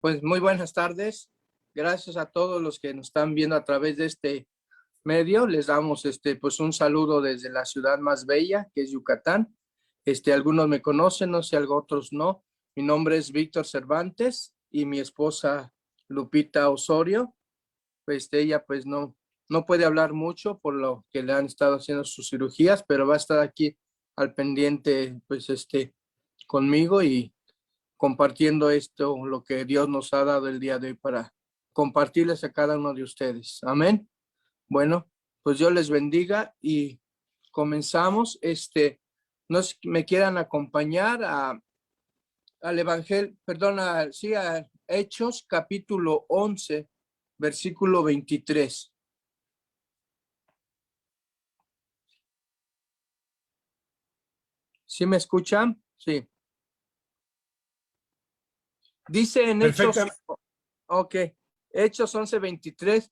Pues muy buenas tardes. Gracias a todos los que nos están viendo a través de este medio. Les damos pues un saludo desde la ciudad más bella, que es Yucatán. Algunos me conocen, no sé, otros no. Mi nombre es Víctor Cervantes y mi esposa Lupita Osorio. Ella pues no puede hablar mucho por lo que le han estado haciendo sus cirugías, pero va a estar aquí al pendiente pues conmigo y compartiendo esto, lo que Dios nos ha dado el día de hoy para compartirles a cada uno de ustedes. Amén. Bueno, pues Dios les bendiga y comenzamos. No sé si me quieran acompañar al Evangelio, perdón, a Hechos capítulo 11, versículo 23. ¿Sí me escuchan? Sí. Dice en Hechos, ok, Hechos 11:23,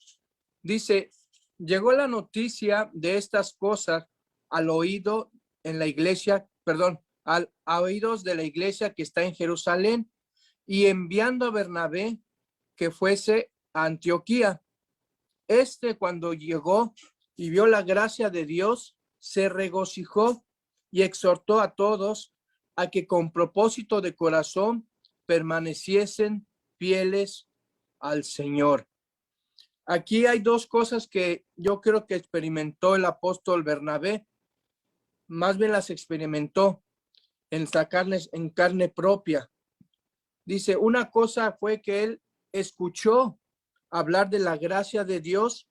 dice, llegó la noticia de estas cosas al oído en la iglesia, perdón, a oídos de la iglesia que está en Jerusalén, y enviando a Bernabé que fuese a Antioquía. Cuando llegó y vio la gracia de Dios, se regocijó y exhortó a todos a que con propósito de corazón permaneciesen fieles al Señor. Aquí hay dos cosas que yo creo que experimentó el apóstol Bernabé, más bien las experimentó en carne propia. Dice, una cosa fue que él escuchó hablar de la gracia de Dios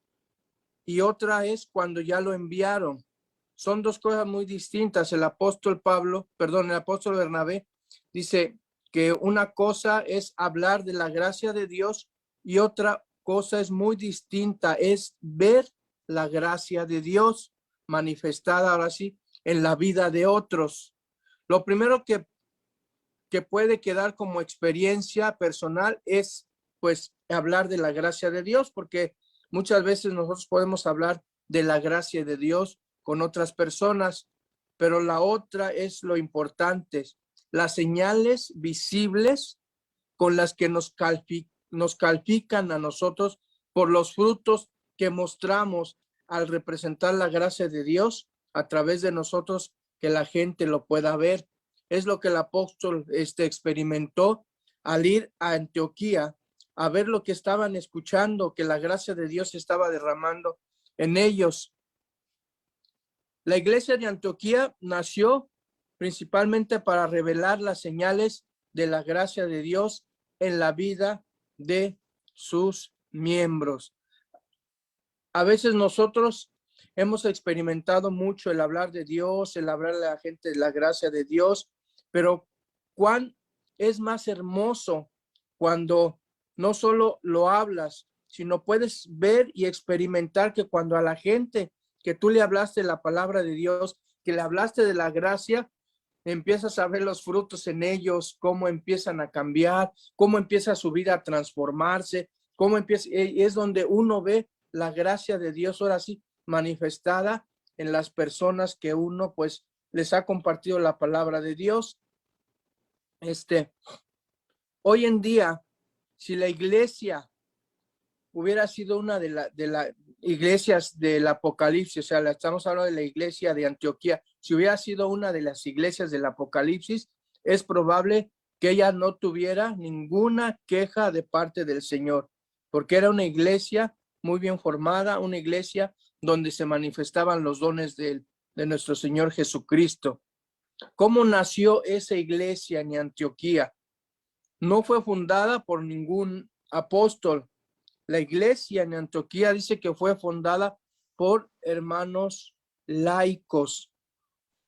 y otra es cuando ya lo enviaron. Son dos cosas muy distintas. El apóstol Bernabé dice que una cosa es hablar de la gracia de Dios y otra cosa es muy distinta, es ver la gracia de Dios manifestada ahora sí en la vida de otros. Lo primero que puede quedar como experiencia personal es pues hablar de la gracia de Dios, porque muchas veces nosotros podemos hablar de la gracia de Dios con otras personas, pero la otra es lo importante, las señales visibles con las que nos califican a nosotros por los frutos que mostramos al representar la gracia de Dios a través de nosotros, que la gente lo pueda ver. Es lo que el apóstol experimentó al ir a Antioquía a ver lo que estaban escuchando, que la gracia de Dios estaba derramando en ellos. La iglesia de Antioquía nació principalmente para revelar las señales de la gracia de Dios en la vida de sus miembros. A veces nosotros hemos experimentado mucho el hablar de Dios, el hablar a la gente de la gracia de Dios, pero cuán es más hermoso cuando no solo lo hablas, sino puedes ver y experimentar que cuando a la gente que tú le hablaste de la palabra de Dios, que le hablaste de la gracia, empiezas a ver los frutos en ellos, cómo empiezan a cambiar, cómo empieza su vida a transformarse, cómo empieza, es donde uno ve la gracia de Dios ahora sí manifestada en las personas que uno pues les ha compartido la palabra de Dios. Hoy en día, si la iglesia hubiera sido una de las iglesias del Apocalipsis, o sea, estamos hablando de la iglesia de Antioquía, si hubiera sido una de las iglesias del Apocalipsis, es probable que ella no tuviera ninguna queja de parte del Señor, porque era una iglesia muy bien formada, una iglesia donde se manifestaban los dones de nuestro Señor Jesucristo. ¿Cómo nació esa iglesia en Antioquía? No fue fundada por ningún apóstol. La iglesia en Antioquía dice que fue fundada por hermanos laicos.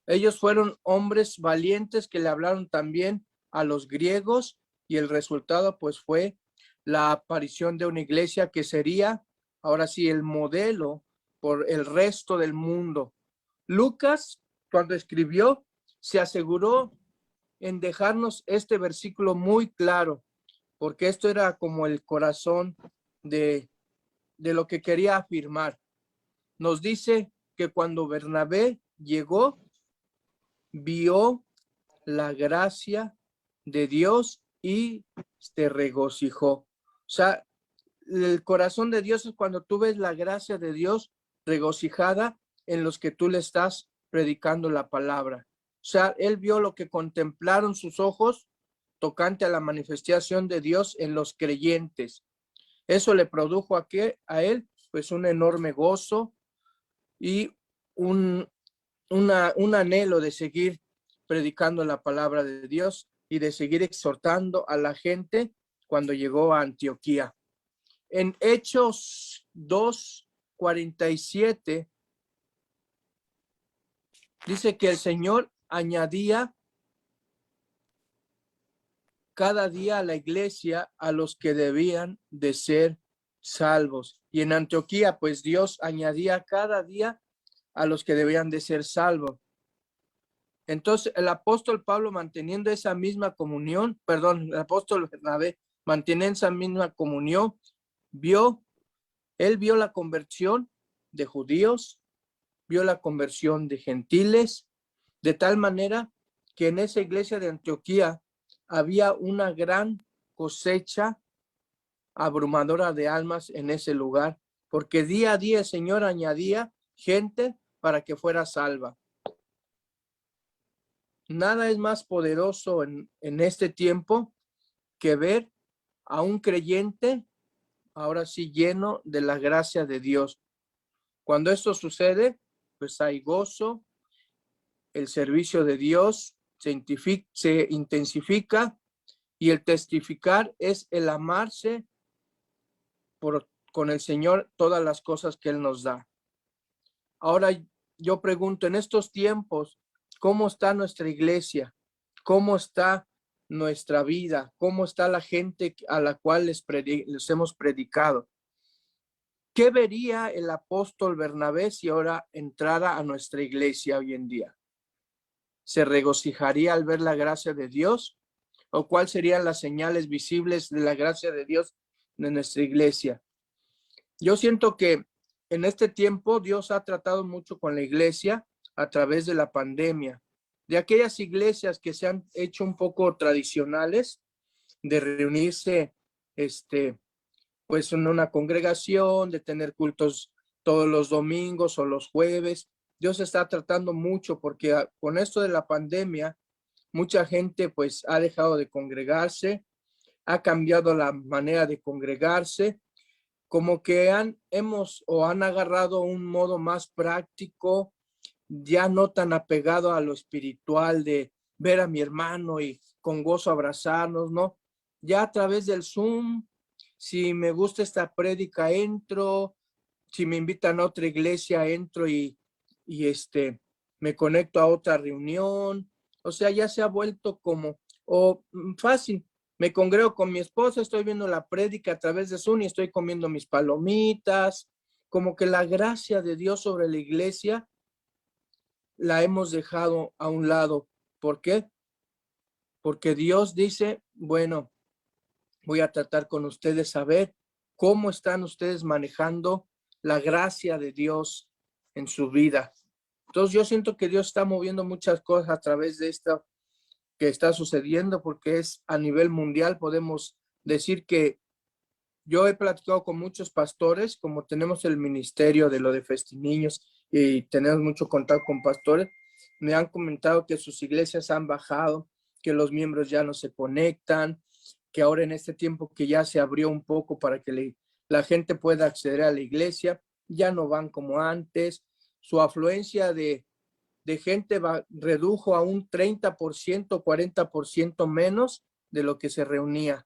Ellos fueron hombres valientes que le hablaron también a los griegos y el resultado pues fue la aparición de una iglesia que sería ahora sí el modelo por el resto del mundo. Lucas, cuando escribió, se aseguró en dejarnos este versículo muy claro, porque esto era como el corazón de lo que quería afirmar. Nos dice que cuando Bernabé llegó, vio la gracia de Dios y se regocijó. O sea, el corazón de Dios es cuando tú ves la gracia de Dios regocijada en los que tú le estás predicando la palabra. O sea, él vio lo que contemplaron sus ojos tocante a la manifestación de Dios en los creyentes. Eso le produjo a él pues un enorme gozo y un anhelo de seguir predicando la palabra de Dios y de seguir exhortando a la gente cuando llegó a Antioquía. En Hechos 2:47 dice que el Señor añadía cada día a la iglesia a los que debían de ser salvos. Y en Antioquía, pues Dios añadía cada día a los que debían de ser salvos. Entonces, el apóstol Pablo, manteniendo esa misma comunión, el apóstol Bernabé, manteniendo esa misma comunión, él vio la conversión de judíos, vio la conversión de gentiles, de tal manera que en esa iglesia de Antioquía había una gran cosecha abrumadora de almas en ese lugar, porque día a día el Señor añadía gente para que fuera salva. Nada es más poderoso en este tiempo que ver a un creyente ahora sí lleno de la gracia de Dios. Cuando esto sucede, pues hay gozo, el servicio de Dios se intensifica y el testificar es el amarse con el Señor todas las cosas que Él nos da. Ahora yo pregunto, en estos tiempos, ¿cómo está nuestra iglesia? ¿Cómo está nuestra vida? ¿Cómo está la gente a la cual les hemos predicado? ¿Qué vería el apóstol Bernabé si ahora entrara a nuestra iglesia hoy en día? ¿Se regocijaría al ver la gracia de Dios? ¿O cuáles serían las señales visibles de la gracia de Dios en nuestra iglesia? Yo siento que en este tiempo Dios ha tratado mucho con la iglesia a través de la pandemia, de aquellas iglesias que se han hecho un poco tradicionales, de reunirse, pues en una congregación, de tener cultos todos los domingos o los jueves. Dios está tratando mucho porque con esto de la pandemia, mucha gente pues ha dejado de congregarse, ha cambiado la manera de congregarse, como que han agarrado un modo más práctico, ya no tan apegado a lo espiritual de ver a mi hermano y con gozo abrazarnos, ¿no? Ya a través del Zoom, si me gusta esta prédica, entro, si me invitan a otra iglesia, entro y me conecto a otra reunión. O sea, ya se ha vuelto como, fácil. Me congrego con mi esposa, estoy viendo la prédica a través de Zoom y estoy comiendo mis palomitas. Como que la gracia de Dios sobre la iglesia la hemos dejado a un lado. ¿Por qué? Porque Dios dice, bueno, voy a tratar con ustedes a ver cómo están ustedes manejando la gracia de Dios en su vida. Entonces yo siento que Dios está moviendo muchas cosas a través de esto que está sucediendo, porque es a nivel mundial. Podemos decir que yo he platicado con muchos pastores, como tenemos el ministerio de lo de Festiniños y tenemos mucho contacto con pastores, me han comentado que sus iglesias han bajado, que los miembros ya no se conectan, que ahora en este tiempo que ya se abrió un poco para que la gente pueda acceder a la iglesia, ya no van como antes. Su afluencia de gente redujo a un 30%, 40% menos de lo que se reunía.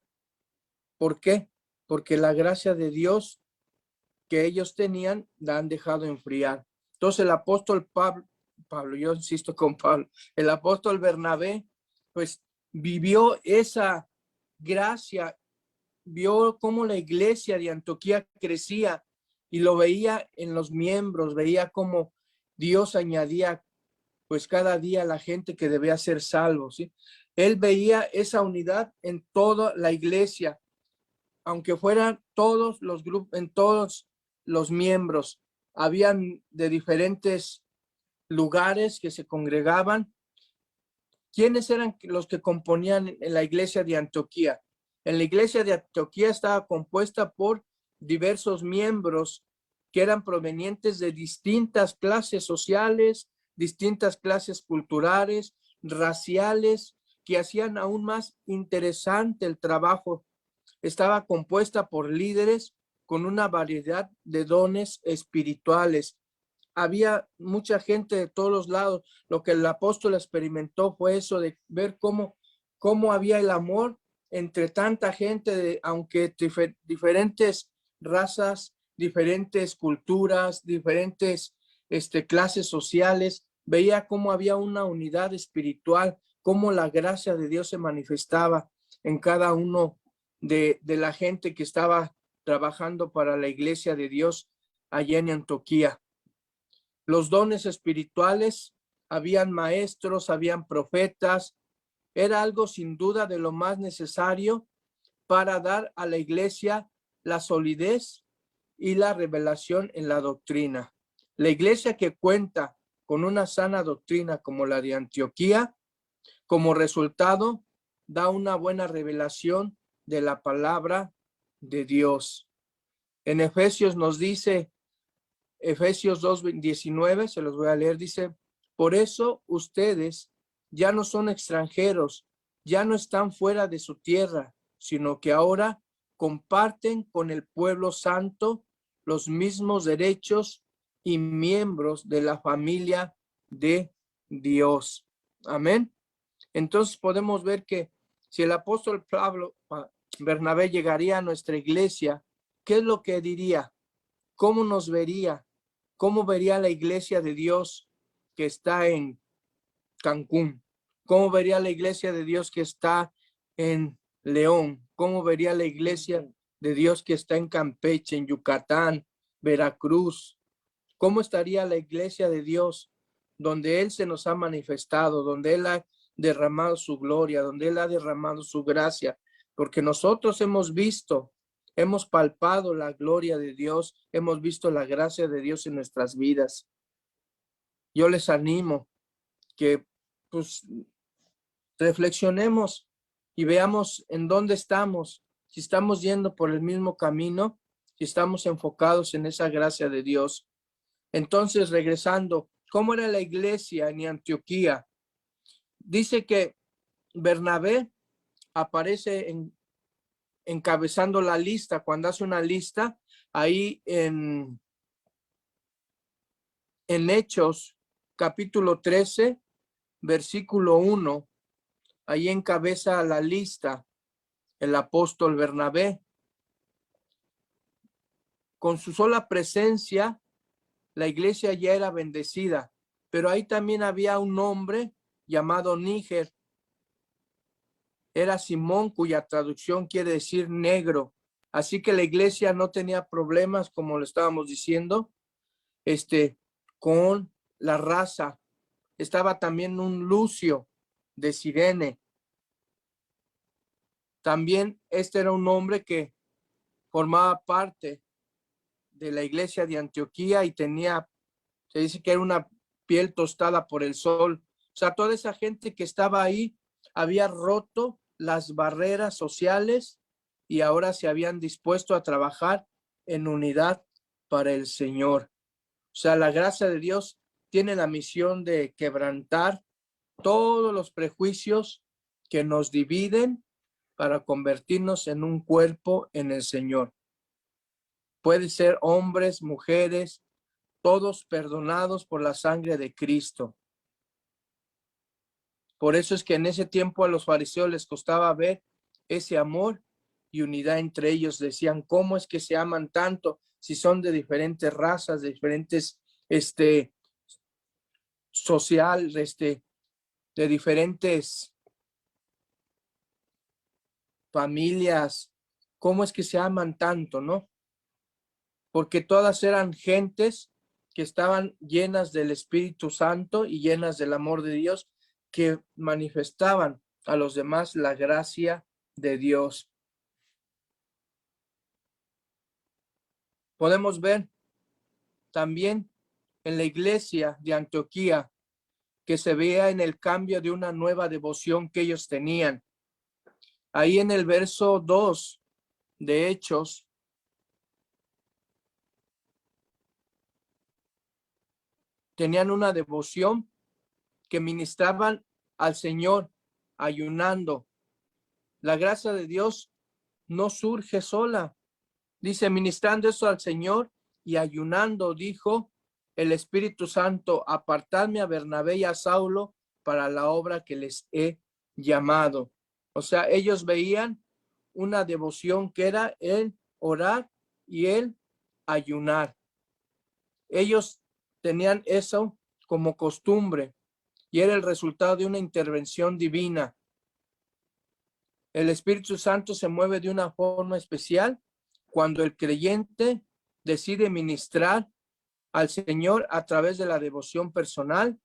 ¿Por qué? Porque la gracia de Dios que ellos tenían la han dejado enfriar. Entonces el apóstol Pablo, yo insisto con Pablo, el apóstol Bernabé, pues vivió esa gracia, vio cómo la iglesia de Antioquía crecía y lo veía en los miembros, veía cómo Dios añadía pues cada día la gente que debía ser salvo, ¿sí? Él veía esa unidad en toda la iglesia, aunque fueran todos los grupos, en todos los miembros, habían de diferentes lugares que se congregaban, ¿Quiénes eran los que componían en la iglesia de Antioquía? En la iglesia de Antioquía estaba compuesta por diversos miembros que eran provenientes de distintas clases sociales, distintas clases culturales, raciales, que hacían aún más interesante el trabajo. Estaba compuesta por líderes con una variedad de dones espirituales. Había mucha gente de todos los lados. Lo que el apóstol experimentó fue eso de ver cómo había el amor entre tanta gente, aunque diferentes razas, diferentes culturas, diferentes clases sociales, veía cómo había una unidad espiritual, cómo la gracia de Dios se manifestaba en cada uno de la gente que estaba trabajando para la iglesia de Dios allá en Antioquía. Los dones espirituales, habían maestros, habían profetas, era algo sin duda de lo más necesario para dar a la iglesia la solidez y la revelación en la doctrina. La iglesia que cuenta con una sana doctrina como la de Antioquía, como resultado, da una buena revelación de la palabra de Dios. En Efesios nos dice, Efesios 2:19, se los voy a leer, dice, por eso ustedes ya no son extranjeros, ya no están fuera de su tierra, sino que ahora comparten con el pueblo santo los mismos derechos y miembros de la familia de Dios. Amén. Entonces podemos ver que si el apóstol Pablo, Bernabé llegaría a nuestra iglesia, ¿qué es lo que diría? ¿Cómo nos vería? ¿Cómo vería la iglesia de Dios que está en Cancún? ¿Cómo vería la iglesia de Dios que está en León? ¿Cómo vería la iglesia de Dios que está en Campeche, en Yucatán, Veracruz? ¿Cómo estaría la iglesia de Dios donde Él se nos ha manifestado, donde Él ha derramado su gloria, donde Él ha derramado su gracia? Porque nosotros hemos visto, hemos palpado la gloria de Dios, hemos visto la gracia de Dios en nuestras vidas. Yo les animo que pues reflexionemos y veamos en dónde estamos, si estamos yendo por el mismo camino, si estamos enfocados en esa gracia de Dios. Entonces, regresando, ¿cómo era la iglesia en Antioquía? Dice que Bernabé aparece encabezando la lista, cuando hace una lista, ahí en Hechos, capítulo 13, versículo 1, ahí encabeza la lista el apóstol Bernabé. Con su sola presencia, la iglesia ya era bendecida, pero ahí también había un hombre llamado Níger. Era Simón, cuya traducción quiere decir negro. Así que la iglesia no tenía problemas, como le estábamos diciendo, con la raza. Estaba también un Lucio de Cirene. También era un hombre que formaba parte de la iglesia de Antioquía y se dice que era una piel tostada por el sol. O sea, toda esa gente que estaba ahí había roto las barreras sociales y ahora se habían dispuesto a trabajar en unidad para el Señor. O sea, la gracia de Dios tiene la misión de quebrantar todos los prejuicios que nos dividen para convertirnos en un cuerpo en el Señor. Puede ser hombres, mujeres, todos perdonados por la sangre de Cristo. Por eso es que en ese tiempo a los fariseos les costaba ver ese amor y unidad entre ellos. Decían, ¿cómo es que se aman tanto si son de diferentes razas, de diferentes social, de diferentes familias? ¿Cómo es que se aman tanto, no? Porque todas eran gentes que estaban llenas del Espíritu Santo y llenas del amor de Dios, que manifestaban a los demás la gracia de Dios. Podemos ver también en la iglesia de Antioquía que se veía en el cambio de una nueva devoción que ellos tenían. Ahí en el verso 2 de Hechos, tenían una devoción que ministraban al Señor ayunando. La gracia de Dios no surge sola. Dice, ministrando eso al Señor y ayunando, dijo el Espíritu Santo, apartadme a Bernabé y a Saulo para la obra que les he llamado. O sea, ellos veían una devoción que era el orar y el ayunar. Ellos tenían eso como costumbre y era el resultado de una intervención divina. El Espíritu Santo se mueve de una forma especial cuando el creyente decide ministrar al Señor a través de la devoción personal.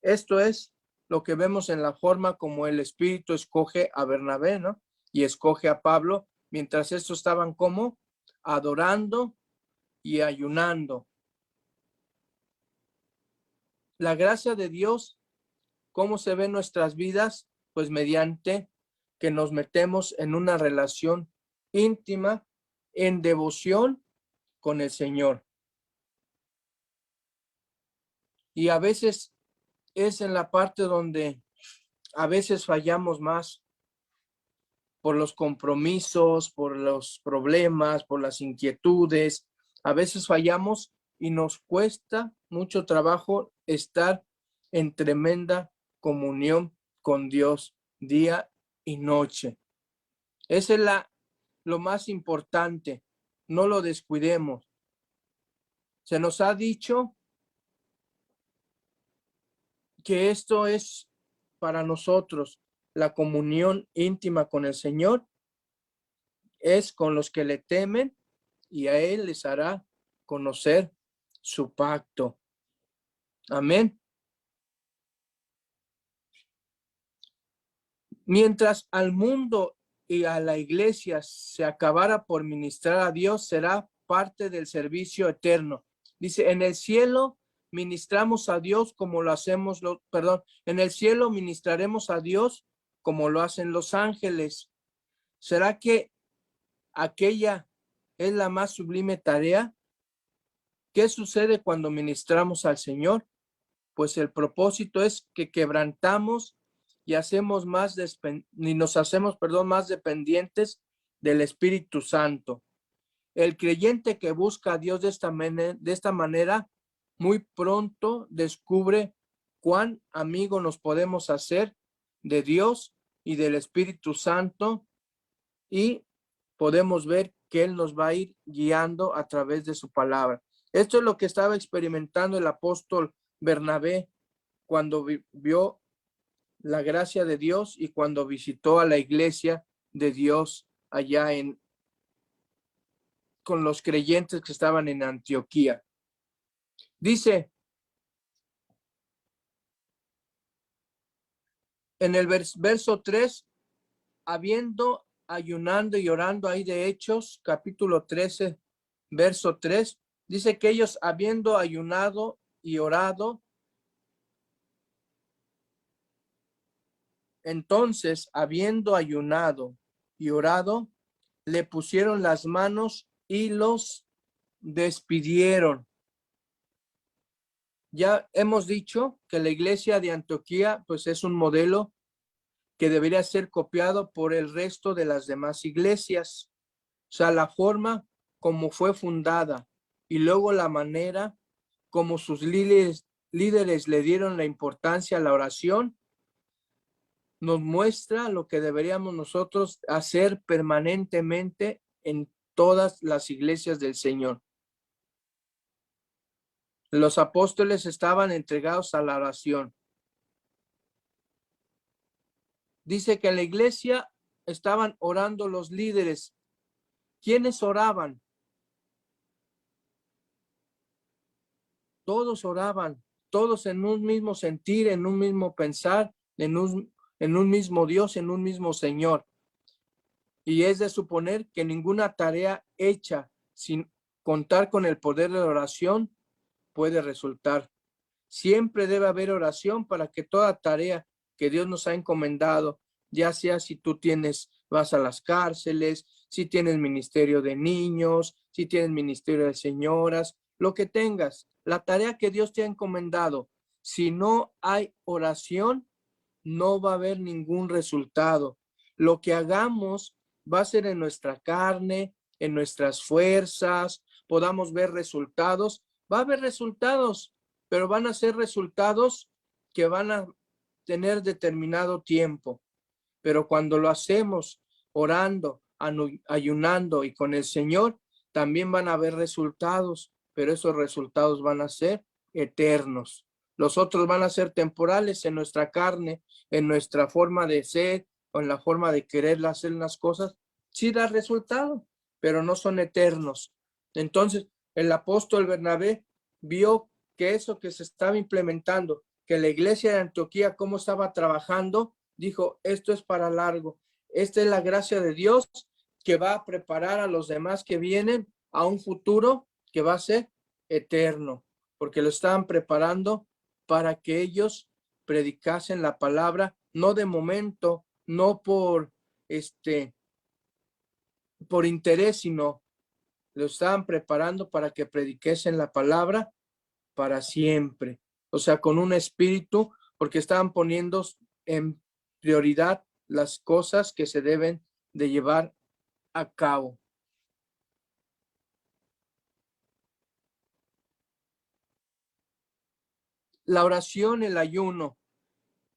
Esto es lo que vemos en la forma como el Espíritu escoge a Bernabé, ¿no? Y escoge a Pablo, mientras estos estaban como adorando y ayunando. La gracia de Dios, ¿cómo se ve en nuestras vidas? Pues mediante que nos metemos en una relación íntima, en devoción con el Señor. Y a veces es en la parte donde a veces fallamos más por los compromisos, por los problemas, por las inquietudes. A veces fallamos y nos cuesta mucho trabajo estar en tremenda comunión con Dios día y noche. Esa es lo más importante. No lo descuidemos. Se nos ha dicho que esto es para nosotros la comunión íntima con el Señor, es con los que le temen y a Él les hará conocer su pacto. Amén. Mientras al mundo y a la iglesia se acabara por ministrar a Dios, será parte del servicio eterno. Dice, en el cielo ministramos a Dios como lo hacemos, en el cielo ministraremos a Dios como lo hacen los ángeles. ¿Será que aquella es la más sublime tarea? ¿Qué sucede cuando ministramos al Señor? Pues el propósito es que quebrantamos y nos hacemos más dependientes del Espíritu Santo. El creyente que busca a Dios de esta manera, muy pronto descubre cuán amigo nos podemos hacer de Dios y del Espíritu Santo, y podemos ver que Él nos va a ir guiando a través de su palabra. Esto es lo que estaba experimentando el apóstol Bernabé cuando vio la gracia de Dios y cuando visitó a la iglesia de Dios allá con los creyentes que estaban en Antioquía. Dice en el verso 3, habiendo ayunando y orando, ahí de Hechos, capítulo 13, verso 3, dice que ellos habiendo ayunado y orado, entonces habiendo ayunado y orado, le pusieron las manos y los despidieron. Ya hemos dicho que la iglesia de Antioquía pues es un modelo que debería ser copiado por el resto de las demás iglesias. O sea, la forma como fue fundada y luego la manera como sus líderes le dieron la importancia a la oración, nos muestra lo que deberíamos nosotros hacer permanentemente en todas las iglesias del Señor. Los apóstoles estaban entregados a la oración. Dice que en la iglesia estaban orando los líderes. ¿Quiénes oraban? Todos oraban, todos en un mismo sentir, en un mismo pensar, en un mismo Dios, en un mismo Señor. Y es de suponer que ninguna tarea hecha sin contar con el poder de la oración puede resultar Siempre debe haber oración para que toda tarea que Dios nos ha encomendado, ya sea si tú vas a las cárceles, si tienes ministerio de niños, si tienes ministerio de señoras, lo que tengas, la tarea que Dios te ha encomendado, si no hay oración, no va a haber ningún resultado. Lo que hagamos va a ser en nuestra carne, en nuestras fuerzas, podamos ver resultados. Va a haber resultados, pero van a ser resultados que van a tener determinado tiempo. Pero cuando lo hacemos orando, ayunando y con el Señor, también van a haber resultados, pero esos resultados van a ser eternos. Los otros van a ser temporales en nuestra carne, en nuestra forma de ser o en la forma de querer hacer las cosas. Sí da resultado, pero no son eternos. Entonces, el apóstol Bernabé vio que eso que se estaba implementando, que la iglesia de Antioquía, cómo estaba trabajando, dijo, esto es para largo. Esta es la gracia de Dios que va a preparar a los demás que vienen a un futuro que va a ser eterno, porque lo estaban preparando para que ellos predicasen la palabra, no de momento, no por interés, sino lo estaban preparando para que prediquesen la palabra para siempre. O sea, con un espíritu, porque estaban poniendo en prioridad las cosas que se deben de llevar a cabo. La oración, el ayuno.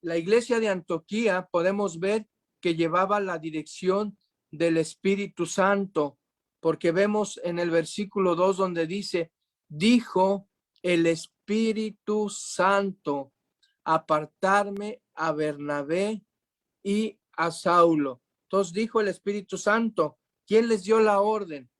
La iglesia de Antioquía podemos ver que llevaba la dirección del Espíritu Santo, porque vemos en el versículo 2 donde dice, dijo el Espíritu Santo, apartarme a Bernabé y a Saulo. Entonces dijo el Espíritu Santo. ¿Quién les dio la orden?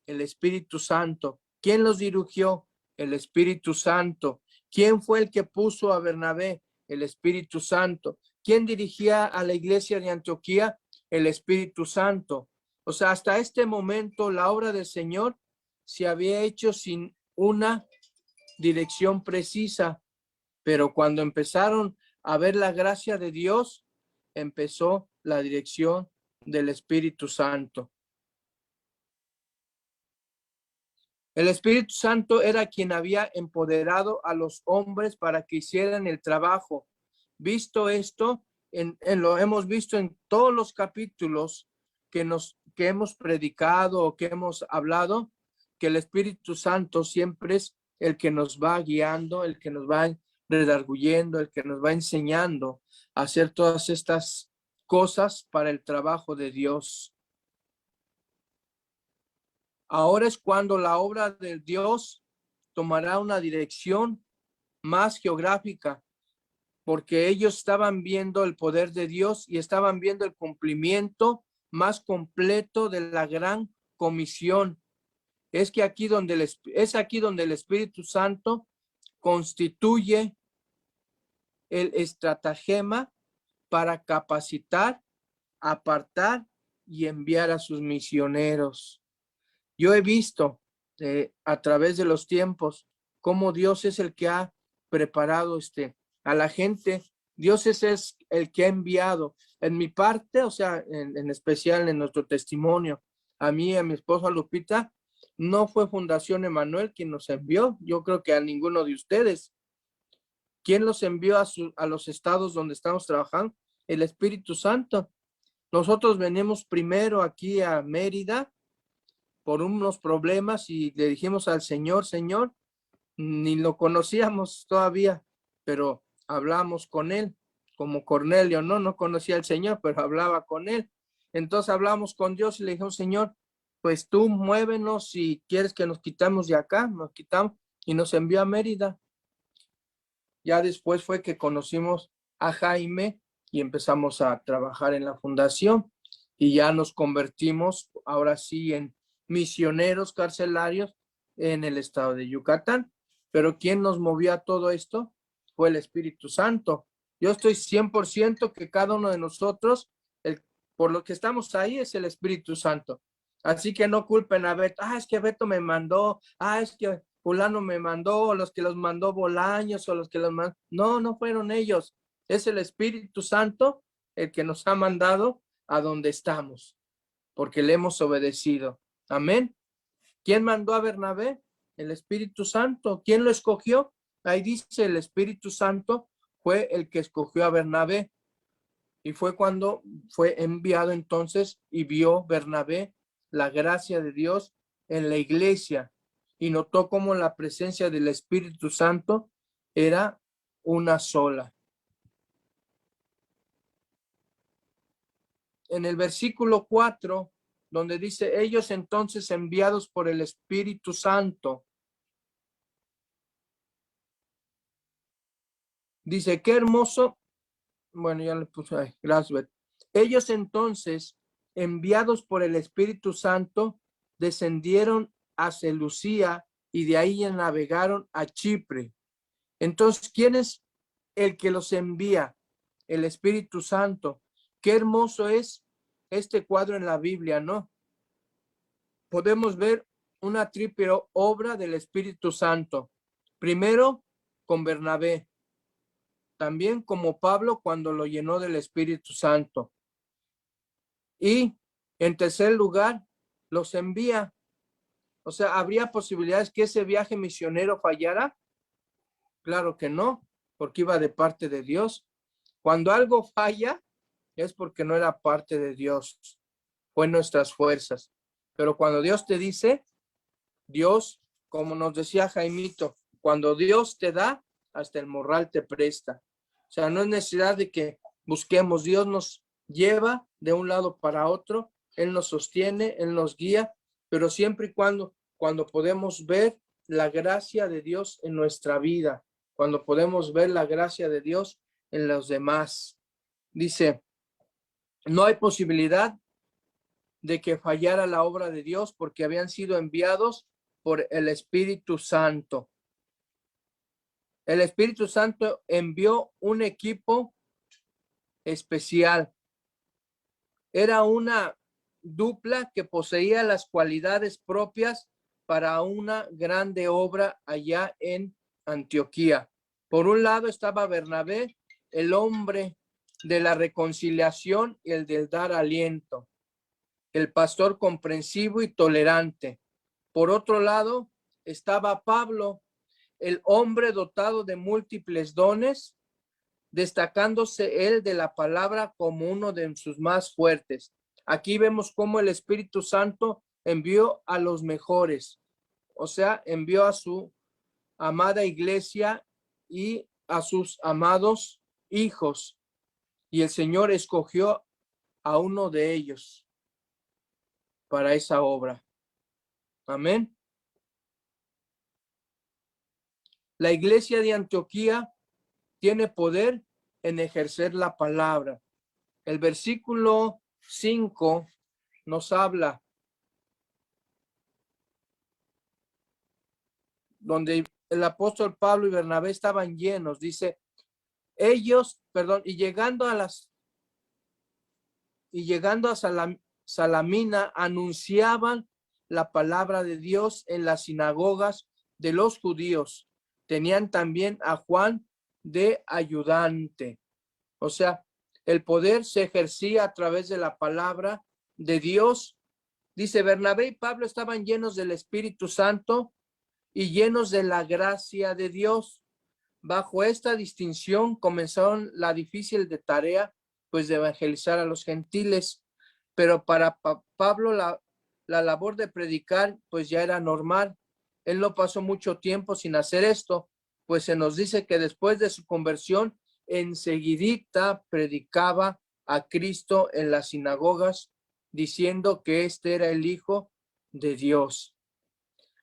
El Espíritu Santo. ¿Quién los dirigió? El Espíritu Santo. ¿Quién fue el que puso a Bernabé? El Espíritu Santo. ¿Quién dirigía a la iglesia de Antioquía? El Espíritu Santo. O sea, hasta este momento la obra del Señor se había hecho sin una dirección precisa, pero cuando empezaron a ver la gracia de Dios, empezó la dirección del Espíritu Santo. El Espíritu Santo era quien había empoderado a los hombres para que hicieran el trabajo. Visto esto, lo hemos visto en todos los capítulos que hemos predicado o que hemos hablado, que el Espíritu Santo siempre es el que nos va guiando, el que nos va redarguyendo, el que nos va enseñando a hacer todas estas cosas para el trabajo de Dios. Ahora es cuando la obra de Dios tomará una dirección más geográfica, porque ellos estaban viendo el poder de Dios y estaban viendo el cumplimiento más completo de la gran comisión. Es aquí donde el Espíritu Santo constituye el estratagema para capacitar, apartar y enviar a sus misioneros. Yo he visto a través de los tiempos cómo Dios es el que ha preparado a la gente. Dios es el que ha enviado. En mi parte, o sea, en especial en nuestro testimonio, a mí, a mi esposa Lupita, no fue Fundación Emanuel quien nos envió. Yo creo que a ninguno de ustedes. ¿Quién los envió a los estados donde estamos trabajando? El Espíritu Santo. Nosotros venimos primero aquí a Mérida por unos problemas y le dijimos al Señor, Señor, ni lo conocíamos todavía, pero hablamos con él, como Cornelio, no conocía al Señor, pero hablaba con él. Entonces hablamos con Dios y le dijimos, Señor, pues tú muévenos si quieres que nos quitamos de acá, nos quitamos y nos envió a Mérida. Ya después fue que conocimos a Jaime y empezamos a trabajar en la fundación y ya nos convertimos ahora sí en misioneros carcelarios en el estado de Yucatán. Pero ¿quién nos movió a todo esto? Fue el Espíritu Santo. Yo estoy 100% que cada uno de nosotros, por lo que estamos ahí, es el Espíritu Santo. Así que no culpen a Beto. Es que Beto me mandó. Es que fulano me mandó, o los que los mandó Bolaños, o los que los mandó. No, no fueron ellos. Es el Espíritu Santo el que nos ha mandado a donde estamos, porque le hemos obedecido. Amén. ¿Quién mandó a Bernabé? El Espíritu Santo. ¿Quién lo escogió? Ahí dice, el Espíritu Santo fue el que escogió a Bernabé. Y fue cuando fue enviado entonces y vio Bernabé la gracia de Dios en la iglesia y notó cómo la presencia del Espíritu Santo era una sola. En el versículo 4, donde dice, ellos entonces enviados por el Espíritu Santo. Dice, qué hermoso. Bueno, ya le puse ahí, gracias. Ellos entonces, enviados por el Espíritu Santo, descendieron a Seleucía y de ahí navegaron a Chipre. Entonces, ¿quién es el que los envía? El Espíritu Santo. Qué hermoso es este cuadro en la Biblia, ¿no? Podemos ver una triple obra del Espíritu Santo. Primero, con Bernabé. También como Pablo cuando lo llenó del Espíritu Santo. Y en tercer lugar, los envía. O sea, ¿habría posibilidades que ese viaje misionero fallara? Claro que no, porque iba de parte de Dios. Cuando algo falla, es porque no era parte de Dios, fue nuestras fuerzas. Pero cuando Dios te dice, Dios, como nos decía Jaimito, cuando Dios te da, hasta el morral te presta. O sea, no es necesidad de que busquemos. Dios nos lleva de un lado para otro, Él nos sostiene, Él nos guía, pero siempre y cuando podemos ver la gracia de Dios en nuestra vida, cuando podemos ver la gracia de Dios en los demás. Dice, no hay posibilidad de que fallara la obra de Dios porque habían sido enviados por el Espíritu Santo. El Espíritu Santo envió un equipo especial. Era una dupla que poseía las cualidades propias para una grande obra allá en Antioquía. Por un lado estaba Bernabé, el hombre de la reconciliación y el del dar aliento, el pastor comprensivo y tolerante. Por otro lado estaba Pablo, el hombre dotado de múltiples dones, destacándose él de la palabra como uno de sus más fuertes. Aquí vemos cómo el Espíritu Santo envió a los mejores, o sea, envió a su amada iglesia y a sus amados hijos, y el Señor escogió a uno de ellos para esa obra. Amén. La iglesia de Antioquía tiene poder en ejercer la palabra. El versículo 5 nos habla donde el apóstol Pablo y Bernabé estaban llenos, dice, y llegando a Salamina, anunciaban la palabra de Dios en las sinagogas de los judíos. Tenían también a Juan de ayudante. O sea, el poder se ejercía a través de la palabra de Dios. Dice, Bernabé y Pablo estaban llenos del Espíritu Santo y llenos de la gracia de Dios. Bajo esta distinción comenzaron la difícil tarea, pues, de evangelizar a los gentiles. Pero para Pablo la labor de predicar, pues, ya era normal. Él no pasó mucho tiempo sin hacer esto, pues se nos dice que después de su conversión, enseguidita predicaba a Cristo en las sinagogas, diciendo que este era el Hijo de Dios.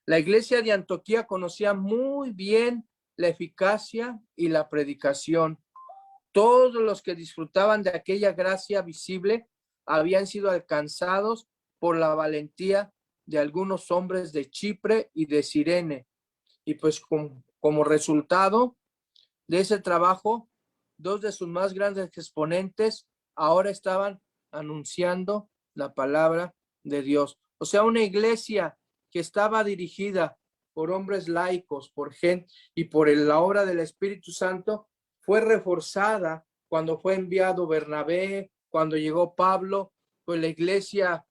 La iglesia de Antioquía conocía muy bien la eficacia y la predicación. Todos los que disfrutaban de aquella gracia visible habían sido alcanzados por la valentía de algunos hombres de Chipre y de Cirene. Y pues como resultado de ese trabajo, dos de sus más grandes exponentes ahora estaban anunciando la palabra de Dios. O sea, una iglesia que estaba dirigida por hombres laicos, por gente y por la obra del Espíritu Santo, fue reforzada cuando fue enviado Bernabé, cuando llegó Pablo, pues la iglesia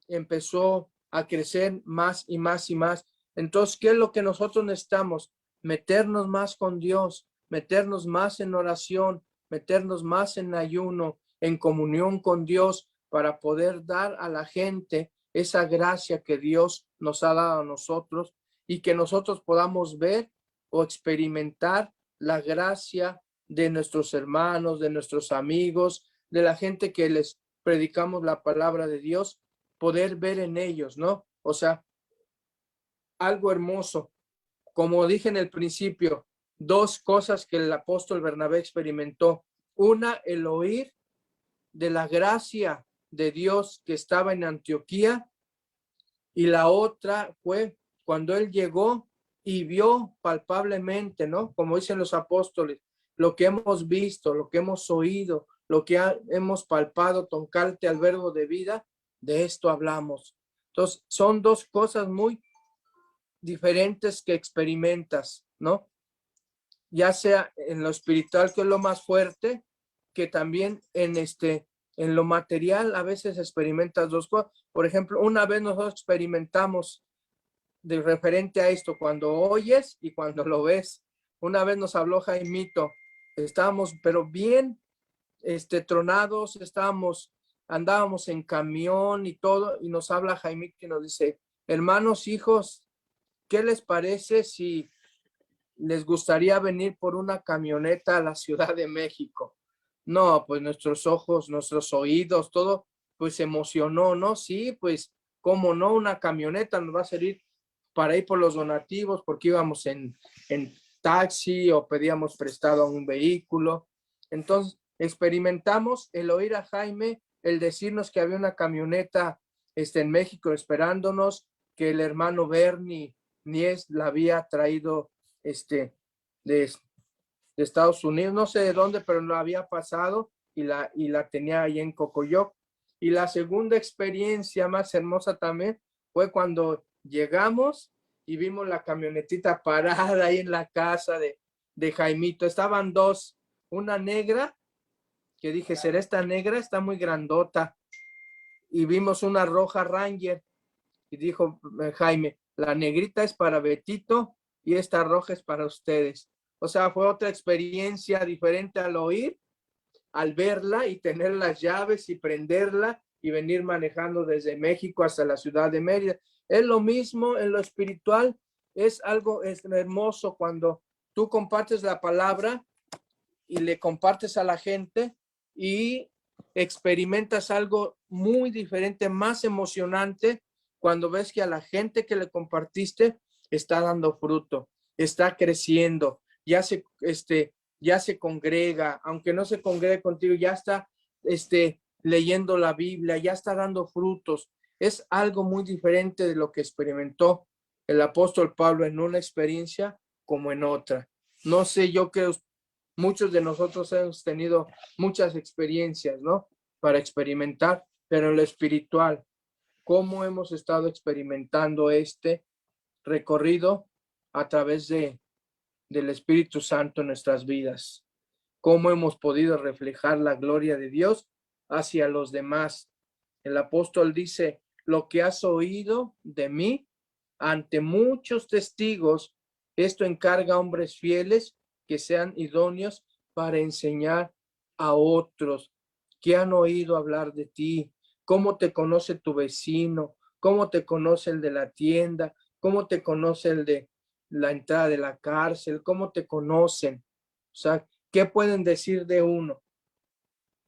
empezó a crecer más y más y más. Entonces, ¿qué es lo que nosotros necesitamos? Meternos más con Dios, meternos más en oración, meternos más en ayuno, en comunión con Dios, para poder dar a la gente esa gracia que Dios nos ha dado a nosotros y que nosotros podamos ver o experimentar la gracia de nuestros hermanos, de nuestros amigos, de la gente que les predicamos la palabra de Dios, poder ver en ellos, ¿no? O sea, algo hermoso. Como dije en el principio, dos cosas que el apóstol Bernabé experimentó. Una, el oír de la gracia de Dios que estaba en Antioquía, y la otra fue cuando él llegó y vio palpablemente, ¿no? Como dicen los apóstoles, lo que hemos visto, lo que hemos oído, lo que hemos palpado, tocante al verbo de vida, de esto hablamos. Entonces, son dos cosas muy diferentes que experimentas, ¿no? Ya sea en lo espiritual, que es lo más fuerte, que también en lo material a veces experimentas dos cosas. Por ejemplo, una vez nosotros experimentamos de referente a esto, cuando oyes y cuando lo ves. Una vez nos habló Jaimito, estábamos pero bien tronados, andábamos en camión y todo, y nos habla Jaimito y nos dice, hermanos, hijos, ¿qué les parece si les gustaría venir por una camioneta a la Ciudad de México? No, pues nuestros ojos, nuestros oídos, todo, pues se emocionó, ¿no? Sí, pues, ¿cómo no? Una camioneta nos va a servir para ir por los donativos, porque íbamos en taxi o pedíamos prestado a un vehículo. Entonces, experimentamos el oír a Jaime, el decirnos que había una camioneta en México esperándonos, que el hermano Bernie Mies la había traído de Estados Unidos, no sé de dónde, pero lo había pasado y la tenía ahí en Cocoyoc. Y la segunda experiencia más hermosa también fue cuando llegamos y vimos la camionetita parada ahí en la casa de Jaimito. Estaban dos, una negra, que dije, ¿será esta negra? Está muy grandota. Y vimos una roja Ranger y dijo Jaime, la negrita es para Betito y esta roja es para ustedes. O sea, fue otra experiencia diferente al oír, al verla y tener las llaves y prenderla y venir manejando desde México hasta la ciudad de Mérida. Es lo mismo en lo espiritual, es algo hermoso cuando tú compartes la palabra y le compartes a la gente y experimentas algo muy diferente, más emocionante, cuando ves que a la gente que le compartiste está dando fruto, está creciendo, ya se congrega, aunque no se congregue contigo, ya está leyendo la Biblia, ya está dando frutos. Es algo muy diferente de lo que experimentó el apóstol Pablo en una experiencia como en otra. No sé, yo que muchos de nosotros hemos tenido muchas experiencias, ¿no? Para experimentar, pero en lo espiritual, ¿cómo hemos estado experimentando este recorrido a través del Espíritu Santo en nuestras vidas? ¿Cómo hemos podido reflejar la gloria de Dios hacia los demás? El apóstol dice, lo que has oído de mí ante muchos testigos, esto encarga a hombres fieles que sean idóneos para enseñar a otros que han oído hablar de ti, cómo te conoce tu vecino, cómo te conoce el de la tienda, cómo te conoce el de la entrada de la cárcel, cómo te conocen. O sea, ¿qué pueden decir de uno?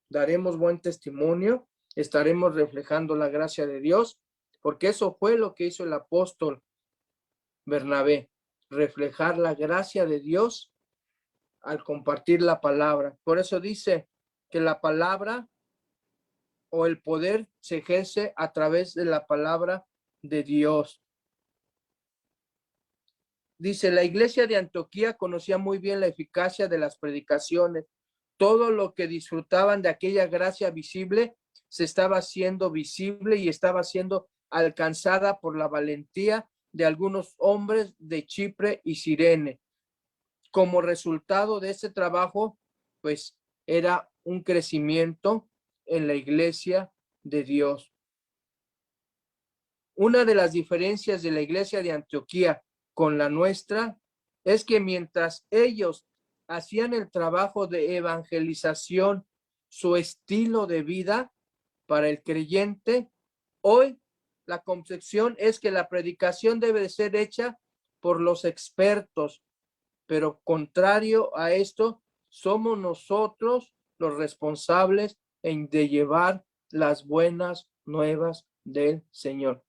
¿Daremos buen testimonio? ¿Estaremos reflejando la gracia de Dios? Porque eso fue lo que hizo el apóstol Bernabé, reflejar la gracia de Dios al compartir la palabra. Por eso dice que la palabra o el poder se ejerce a través de la palabra de Dios. Dice, la iglesia de Antioquía conocía muy bien la eficacia de las predicaciones. Todo lo que disfrutaban de aquella gracia visible se estaba haciendo visible y estaba siendo alcanzada por la valentía de algunos hombres de Chipre y Cirene. Como resultado de este trabajo, pues era un crecimiento en la iglesia de Dios. Una de las diferencias de la iglesia de Antioquía con la nuestra es que mientras ellos hacían el trabajo de evangelización, su estilo de vida para el creyente, hoy la concepción es que la predicación debe de ser hecha por los expertos, pero contrario a esto, somos nosotros los responsables de llevar las buenas nuevas del Señor.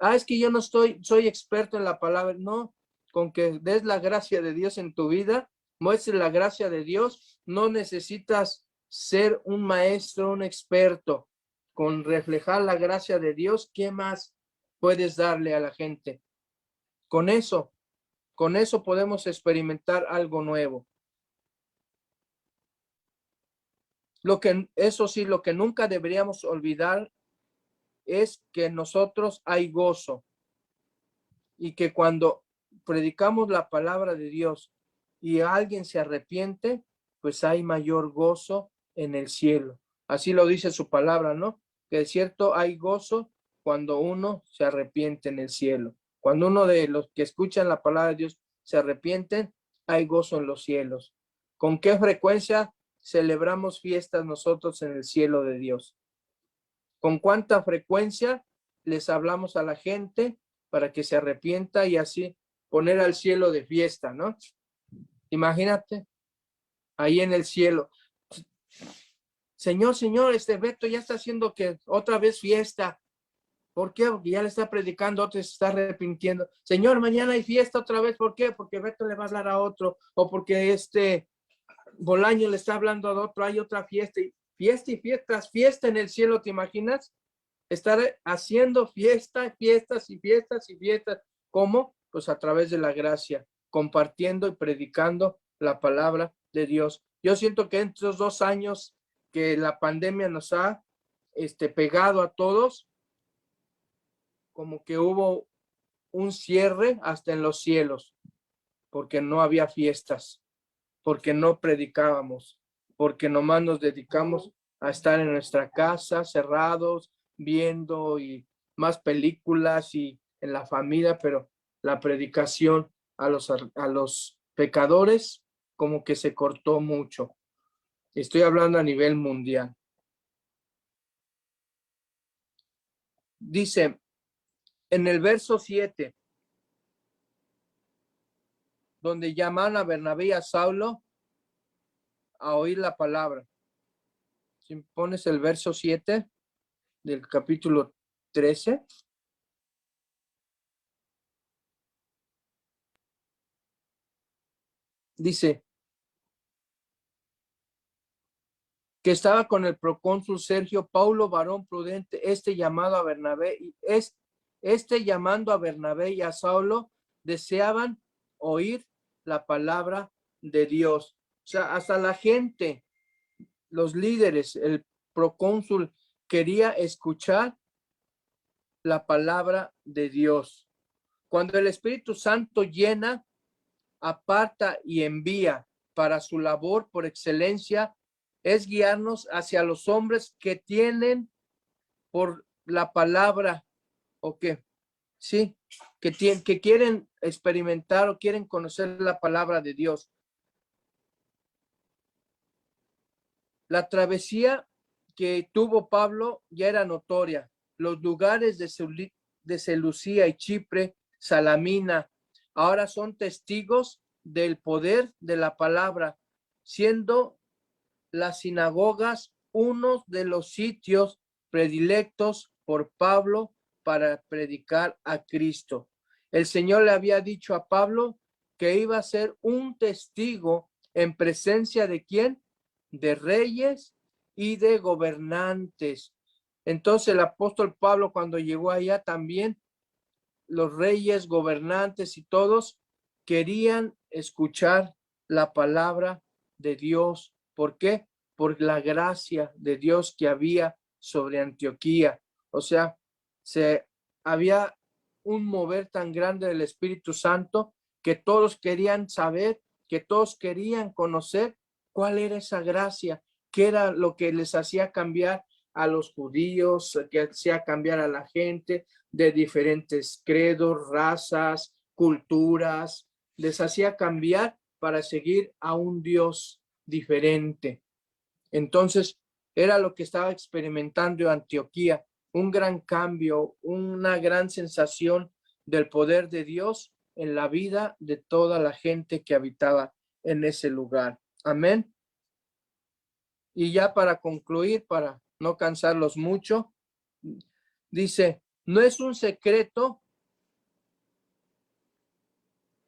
Es que yo no soy experto en la palabra. No, con que des la gracia de Dios en tu vida, muestres la gracia de Dios, no necesitas ser un maestro, un experto. Con reflejar la gracia de Dios, ¿qué más puedes darle a la gente? Con eso podemos experimentar algo nuevo. Eso sí, lo que nunca deberíamos olvidar es que en nosotros hay gozo y que cuando predicamos la palabra de Dios y alguien se arrepiente, pues hay mayor gozo en el cielo. Así lo dice su palabra, ¿no? Que es cierto, hay gozo cuando uno se arrepiente en el cielo. Cuando uno de los que escuchan la palabra de Dios se arrepienten, hay gozo en los cielos. ¿Con qué frecuencia celebramos fiestas nosotros en el cielo de Dios? ¿Con cuánta frecuencia les hablamos a la gente para que se arrepienta y así poner al cielo de fiesta, ¿no? Imagínate, ahí en el cielo. Señor, Beto ya está haciendo que otra vez fiesta. ¿Por qué? Porque ya le está predicando, otro se está arrepintiendo. Señor, mañana hay fiesta otra vez. ¿Por qué? Porque Beto le va a hablar a otro. O porque Bolaño le está hablando a otro. Hay otra fiesta. Fiesta y fiestas. Fiesta en el cielo, ¿te imaginas? Estar haciendo fiestas y fiestas. ¿Cómo? Pues a través de la gracia, compartiendo y predicando la palabra de Dios. Yo siento que en estos 2 años que la pandemia nos ha pegado a todos, como que hubo un cierre hasta en los cielos, porque no había fiestas, porque no predicábamos, porque nomás nos dedicamos a estar en nuestra casa, cerrados, viendo y más películas y en la familia, pero la predicación a los pecadores como que se cortó mucho. Estoy hablando a nivel mundial. Dice en el verso 7, donde llaman a Bernabé y a Saulo a oír la palabra. Si pones el verso 7 del capítulo 13. Dice que estaba con el procónsul Sergio Paulo, varón prudente, llamando a Bernabé y a Saulo deseaban oír la palabra de Dios. O sea, hasta la gente, los líderes, el procónsul quería escuchar la palabra de Dios. Cuando el Espíritu Santo llena, aparta y envía para su labor por excelencia, es guiarnos hacia los hombres que tienen por la palabra o sí, que quieren experimentar o quieren conocer la palabra de Dios. La travesía que tuvo Pablo ya era notoria. Los lugares de Seleucia y Chipre, Salamina, ahora son testigos del poder de la palabra, siendo las sinagogas uno de los sitios predilectos por Pablo para predicar a Cristo. El Señor le había dicho a Pablo que iba a ser un testigo en presencia de ¿quién? De reyes y de gobernantes. Entonces el apóstol Pablo, cuando llegó allá, también los reyes, gobernantes y todos querían escuchar la palabra de Dios. ¿Por qué? Por la gracia de Dios que había sobre Antioquía. O sea, se había un mover tan grande del Espíritu Santo que todos querían saber, que todos querían conocer cuál era esa gracia, qué era lo que les hacía cambiar a los judíos, que hacía cambiar a la gente de diferentes credos, razas, culturas, les hacía cambiar para seguir a un Dios diferente. Entonces, era lo que estaba experimentando Antioquía, un gran cambio, una gran sensación del poder de Dios en la vida de toda la gente que habitaba en ese lugar. Amén. Y ya para concluir, para no cansarlos mucho, dice, no es un secreto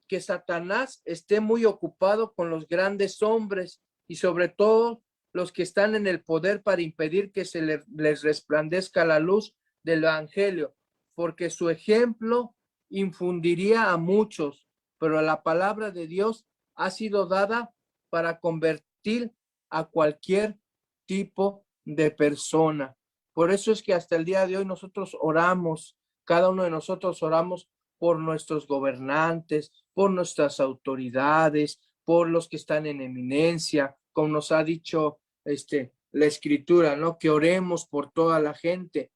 que Satanás esté muy ocupado con los grandes hombres y sobre todo los que están en el poder para impedir que les resplandezca la luz del evangelio, porque su ejemplo infundiría a muchos, pero la palabra de Dios ha sido dada para convertir a cualquier tipo de persona. Por eso es que hasta el día de hoy nosotros oramos, cada uno de nosotros oramos por nuestros gobernantes, por nuestras autoridades, por los que están en eminencia, como nos ha dicho la escritura, ¿no? Que oremos por toda la gente.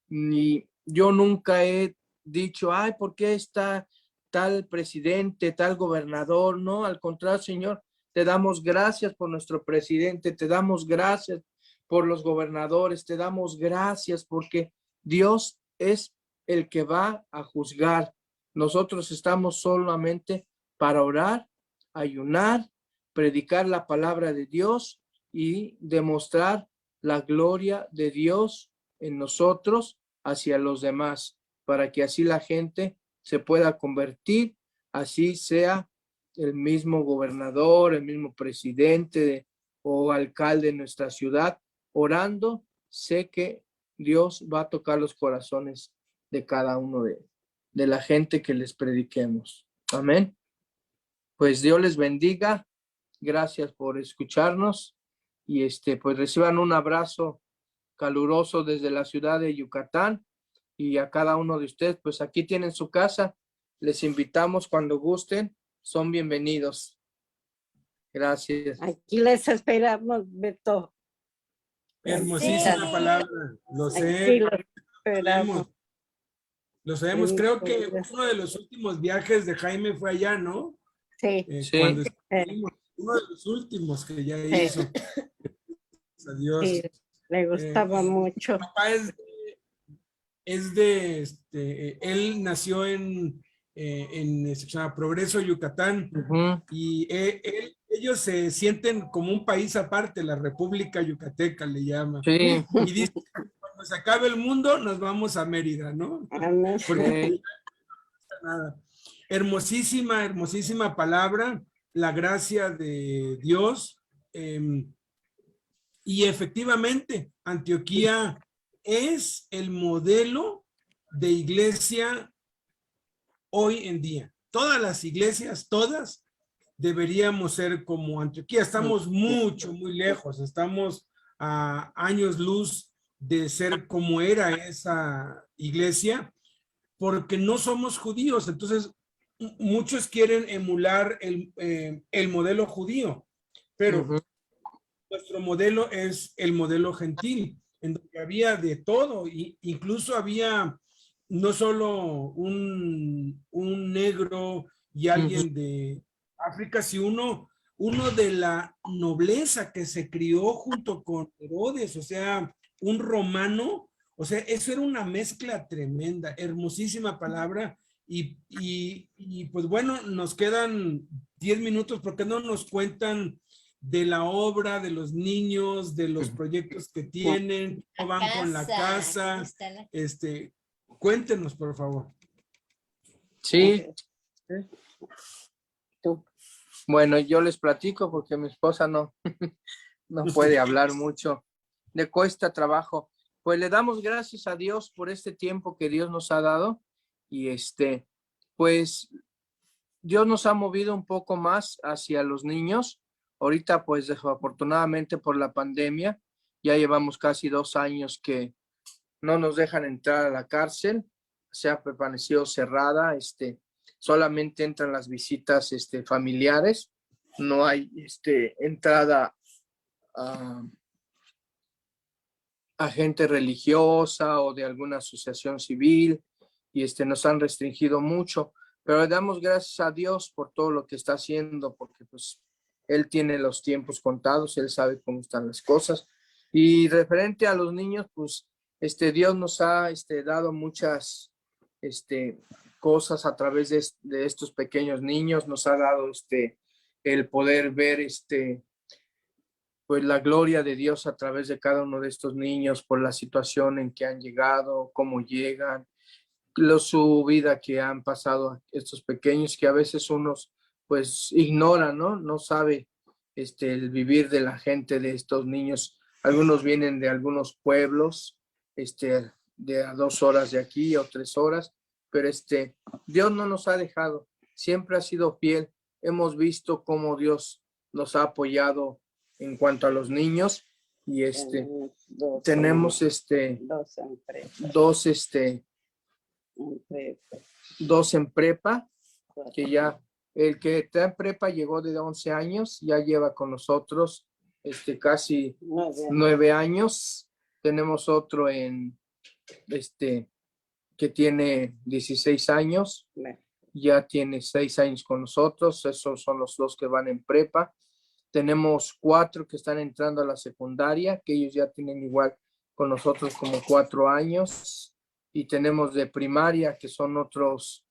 Y yo nunca he dicho, ay, ¿por qué está tal presidente, tal gobernador? No, al contrario, Señor, te damos gracias por nuestro presidente, te damos gracias por los gobernadores, te damos gracias porque Dios es el que va a juzgar. Nosotros estamos solamente para orar, ayunar, predicar la palabra de Dios y demostrar la gloria de Dios en nosotros hacia los demás, para que así la gente se pueda convertir, así sea el mismo gobernador, el mismo presidente o alcalde de nuestra ciudad, orando, sé que Dios va a tocar los corazones de cada uno de la gente que les prediquemos. Amén. Pues Dios les bendiga. Gracias por escucharnos y pues reciban un abrazo caluroso desde la ciudad de Yucatán y a cada uno de ustedes, pues aquí tienen su casa. Les invitamos cuando gusten. Son bienvenidos. Gracias. Aquí les esperamos, Beto. Hermosísima palabra. Lo sé. Aquí los esperamos. Lo sabemos. Creo que uno de los últimos viajes de Jaime fue allá, ¿no? Sí. Sí. Cuando estuvimos, uno de los últimos que ya hizo. Adiós. Sí, le gustaba mucho. Mi papá él nació en se llama Progreso, Yucatán, y ellos se sienten como un país aparte, la República Yucateca le llama. Sí. Y dice, cuando se acabe el mundo, nos vamos a Mérida, ¿no? Porque nada. Hermosísima, hermosísima palabra, la gracia de Dios. Y efectivamente, Antioquía es el modelo de iglesia hoy en día. Todas las iglesias, todas, deberíamos ser como Antioquía. Estamos muy lejos, estamos a años luz de ser como era esa iglesia, porque no somos judíos. Entonces, muchos quieren emular el modelo judío, pero nuestro modelo es el modelo gentil, en donde había de todo, incluso había no solo un negro y alguien de África, sino uno de la nobleza que se crió junto con Herodes, o sea, un romano. O sea, eso era una mezcla tremenda, hermosísima palabra. Y pues bueno, nos quedan 10 minutos, porque no nos cuentan de la obra, de los niños, de los proyectos que tienen, cómo van con la casa. Cuéntenos, por favor. Sí. Bueno, yo les platico porque mi esposa no puede hablar mucho. Le cuesta trabajo. Pues le damos gracias a Dios por este tiempo que Dios nos ha dado y pues Dios nos ha movido un poco más hacia los niños. Ahorita, pues desafortunadamente por la pandemia, ya llevamos casi 2 años que no nos dejan entrar a la cárcel. se ha permanecido cerrada, solamente entran las visitas, familiares, no hay, entrada a gente religiosa o de alguna asociación civil, y nos han restringido mucho, pero le damos gracias a Dios por todo lo que está haciendo, porque pues Él tiene los tiempos contados, Él sabe cómo están las cosas. Y referente a los niños, pues Dios nos ha dado muchas cosas a través de estos pequeños niños, nos ha dado el poder ver pues la gloria de Dios a través de cada uno de estos niños por la situación en que han llegado, cómo llegan, su vida que han pasado estos pequeños, que a veces unos pues ignoran, ¿no? No sabe el vivir de la gente de estos niños. Algunos vienen de algunos pueblos, de a 2 horas de aquí o 3 horas, pero Dios no nos ha dejado, siempre ha sido fiel. Hemos visto cómo Dios nos ha apoyado en cuanto a los niños, y tenemos dos en prepa, que ya el que está en prepa llegó de 11 años, ya lleva con nosotros casi 9 años. Tenemos otro que tiene 16 años, ya tiene 6 años con nosotros. Esos son los 2 que van en prepa. Tenemos 4 que están entrando a la secundaria, que ellos ya tienen igual con nosotros como 4 años. Y tenemos de primaria, que son otros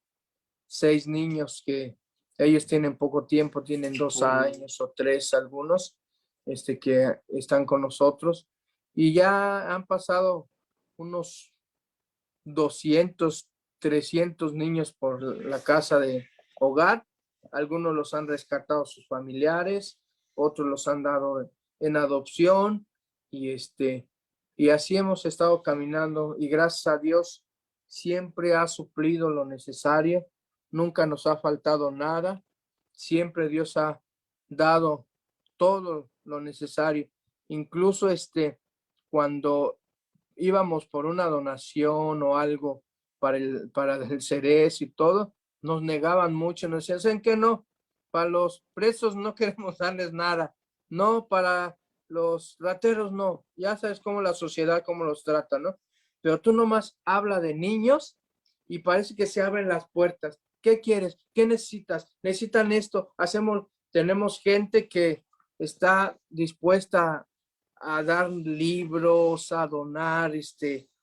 6 niños que ellos tienen poco tiempo, tienen 2 años o 3 algunos, que están con nosotros. Y ya han pasado unos 200, 300 niños por la casa de hogar. Algunos los han rescatado sus familiares, otros los han dado en adopción, y y así hemos estado caminando, y gracias a Dios siempre ha suplido lo necesario, nunca nos ha faltado nada, siempre Dios ha dado todo lo necesario. Incluso cuando íbamos por una donación o algo para el Ceres y todo, nos negaban mucho, nos decían, ¿saben qué? No, para los presos no queremos darles nada, no, para los rateros no, ya sabes cómo la sociedad, cómo los trata, ¿no? Pero tú nomás habla de niños y parece que se abren las puertas. ¿Qué quieres? ¿Qué necesitas? ¿Necesitan esto? Tenemos gente que está dispuesta a dar libros, a donar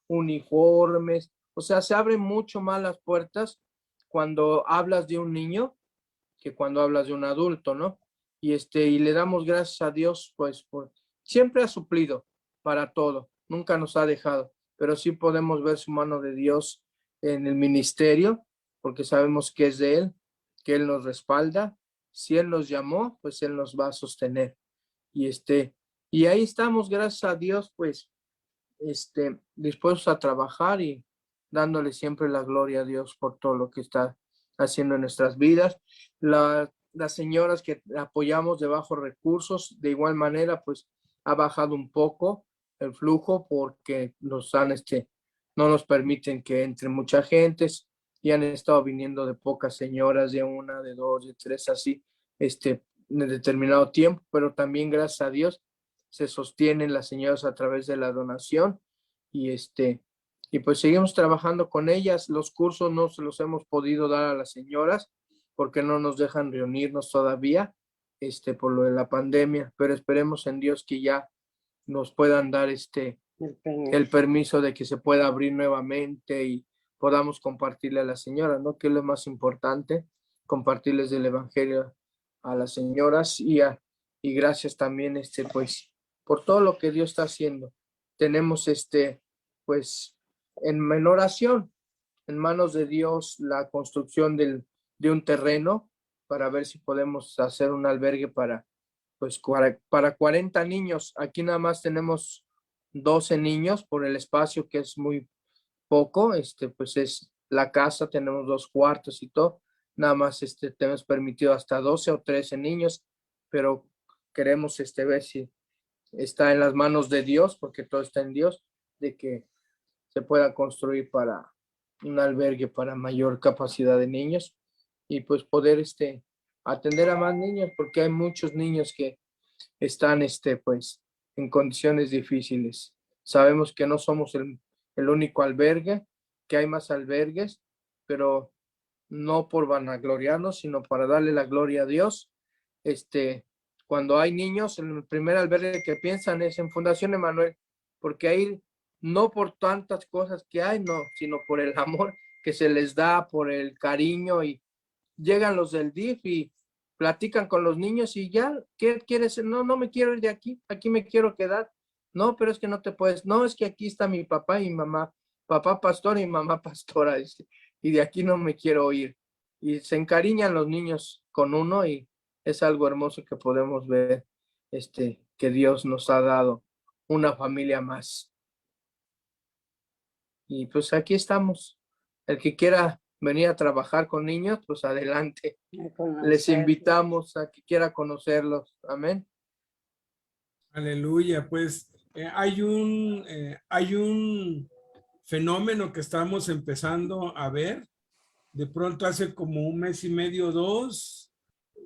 uniformes. O sea, se abren mucho más las puertas cuando hablas de un niño que cuando hablas de un adulto, ¿no? Y le damos gracias a Dios, pues, siempre ha suplido para todo, nunca nos ha dejado, pero sí podemos ver su mano de Dios en el ministerio, porque sabemos que es de Él, que Él nos respalda. Si Él nos llamó, pues Él nos va a sostener. Y y ahí estamos, gracias a Dios, pues, dispuestos a trabajar y dándole siempre la gloria a Dios por todo lo que está haciendo en nuestras vidas. Las señoras que apoyamos de bajos recursos, de igual manera, pues, ha bajado un poco el flujo porque no nos permiten que entre mucha gente, y han estado viniendo de pocas señoras, de 1, de 2, de 3, así, en determinado tiempo, pero también gracias a Dios se sostienen las señoras a través de la donación, y y pues seguimos trabajando con ellas. Los cursos no se los hemos podido dar a las señoras porque no nos dejan reunirnos todavía, por lo de la pandemia, pero esperemos en Dios que ya nos puedan dar el permiso de que se pueda abrir nuevamente y podamos compartirle a las señoras, ¿no? Que es lo más importante, compartirles el evangelio a las señoras, y gracias también, pues, por todo lo que Dios está haciendo. Tenemos, pues, en oración, en manos de Dios, la construcción de un terreno para ver si podemos hacer un albergue pues, para 40 niños. Aquí nada más tenemos 12 niños por el espacio, que es muy poco. Pues es la casa, tenemos 2 cuartos y todo. Nada más tenemos permitido hasta 12 o 13 niños, pero queremos ver si está en las manos de Dios, porque todo está en Dios, de que se pueda construir un albergue para mayor capacidad de niños y pues poder atender a más niños, porque hay muchos niños que están pues en condiciones difíciles. Sabemos que no somos el único albergue, que hay más albergues, pero no por vanagloriarnos, sino para darle la gloria a Dios. Cuando hay niños, el primer albergue que piensan es en Fundación Emanuel, porque ahí no por tantas cosas que hay, no, sino por el amor que se les da, por el cariño, y llegan los del DIF y platican con los niños y ya, ¿qué quieres? No, no me quiero ir de aquí me quiero quedar. No, pero es que no te puedes. No, es que aquí está mi papá y mamá, papá pastor y mamá pastora, y de aquí no me quiero ir. Y se encariñan los niños con uno y es algo hermoso que podemos ver, que Dios nos ha dado una familia más. Y pues aquí estamos. El que quiera venir a trabajar con niños, pues adelante. Les invitamos a que quiera conocerlos. Amén. Aleluya. Pues hay un fenómeno que estamos empezando a ver. De pronto hace como un mes y medio, 2,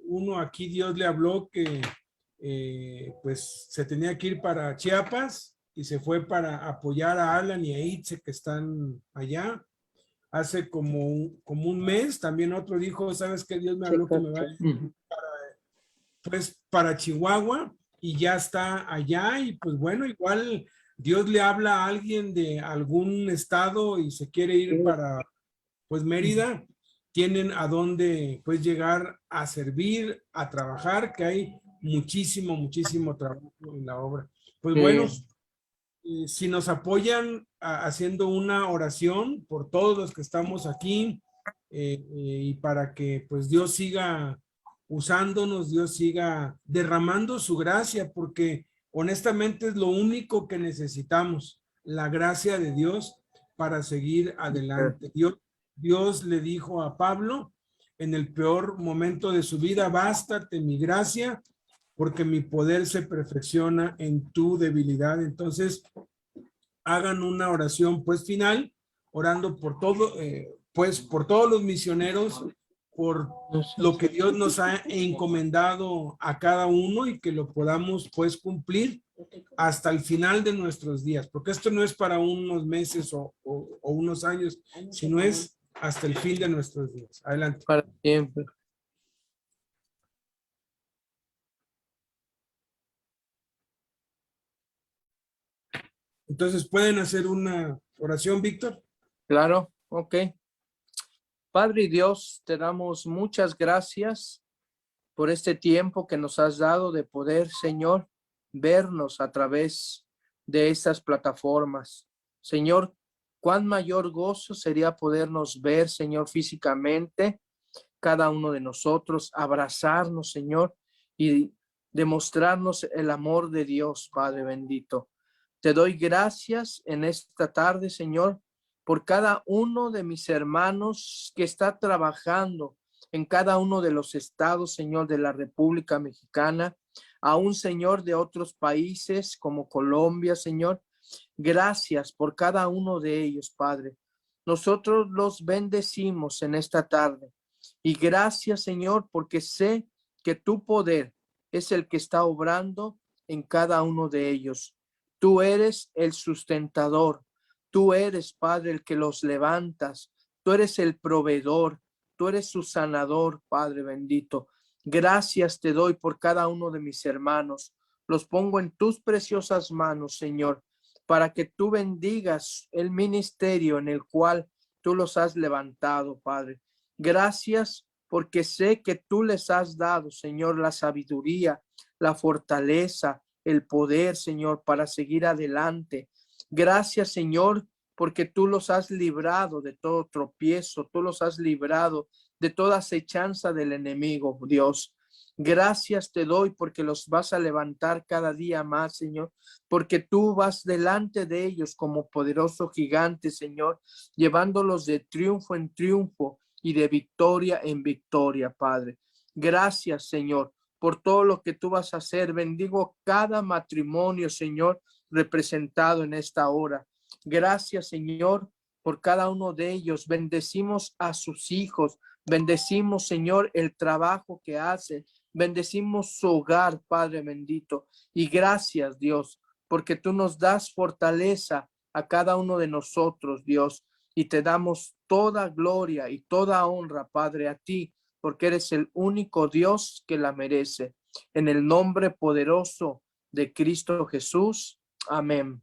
uno aquí Dios le habló que pues se tenía que ir para Chiapas y se fue para apoyar a Alan y a Itze que están allá. Hace como un mes también otro dijo, ¿sabes qué? Dios me habló que me va para Chihuahua y ya está allá. Y pues bueno, igual Dios le habla a alguien de algún estado y se quiere ir para pues Mérida, tienen a dónde pues llegar a servir, a trabajar, que hay muchísimo trabajo en la obra. Pues bueno, si nos apoyan haciendo una oración por todos los que estamos aquí y para que pues Dios siga usándonos, Dios siga derramando su gracia, porque honestamente es lo único que necesitamos, la gracia de Dios para seguir adelante. Dios le dijo a Pablo en el peor momento de su vida, bástate mi gracia, porque mi poder se perfecciona en tu debilidad. Entonces, hagan una oración pues final, orando por todo, pues por todos los misioneros, por lo que Dios nos ha encomendado a cada uno y que lo podamos pues cumplir hasta el final de nuestros días, porque esto no es para unos meses o unos años, sino es hasta el fin de nuestros días. Adelante. Para siempre. Entonces, ¿pueden hacer una oración, Víctor? Claro, ok. Padre y Dios, te damos muchas gracias por este tiempo que nos has dado de poder, Señor, vernos a través de estas plataformas. Señor, cuán mayor gozo sería podernos ver, Señor, físicamente, cada uno de nosotros, abrazarnos, Señor, y demostrarnos el amor de Dios, Padre bendito. Te doy gracias en esta tarde, Señor, por cada uno de mis hermanos que está trabajando en cada uno de los estados, Señor, de la República Mexicana, aún, Señor, de otros países como Colombia, Señor. Gracias por cada uno de ellos, Padre. Nosotros los bendecimos en esta tarde. Y gracias, Señor, porque sé que tu poder es el que está obrando en cada uno de ellos. Tú eres el sustentador. Tú eres, Padre, el que los levantas. Tú eres el proveedor. Tú eres su sanador, Padre bendito. Gracias te doy por cada uno de mis hermanos. Los pongo en tus preciosas manos, Señor, para que tú bendigas el ministerio en el cual tú los has levantado, Padre. Gracias porque sé que tú les has dado, Señor, la sabiduría, la fortaleza, el poder, Señor, para seguir adelante. Gracias, Señor, porque tú los has librado de todo tropiezo, tú los has librado de toda acechanza del enemigo, Dios. Gracias te doy porque los vas a levantar cada día más, Señor, porque tú vas delante de ellos como poderoso gigante, Señor, llevándolos de triunfo en triunfo y de victoria en victoria, Padre. Gracias, Señor, por todo lo que tú vas a hacer. Bendigo cada matrimonio, Señor, representado en esta hora. Gracias, Señor, por cada uno de ellos. Bendecimos a sus hijos. Bendecimos, Señor, el trabajo que hacen. Bendecimos su hogar, Padre bendito. Y gracias, Dios, porque tú nos das fortaleza a cada uno de nosotros, Dios. Y te damos toda gloria y toda honra, Padre, a ti, porque eres el único Dios que la merece. En el nombre poderoso de Cristo Jesús. Amén.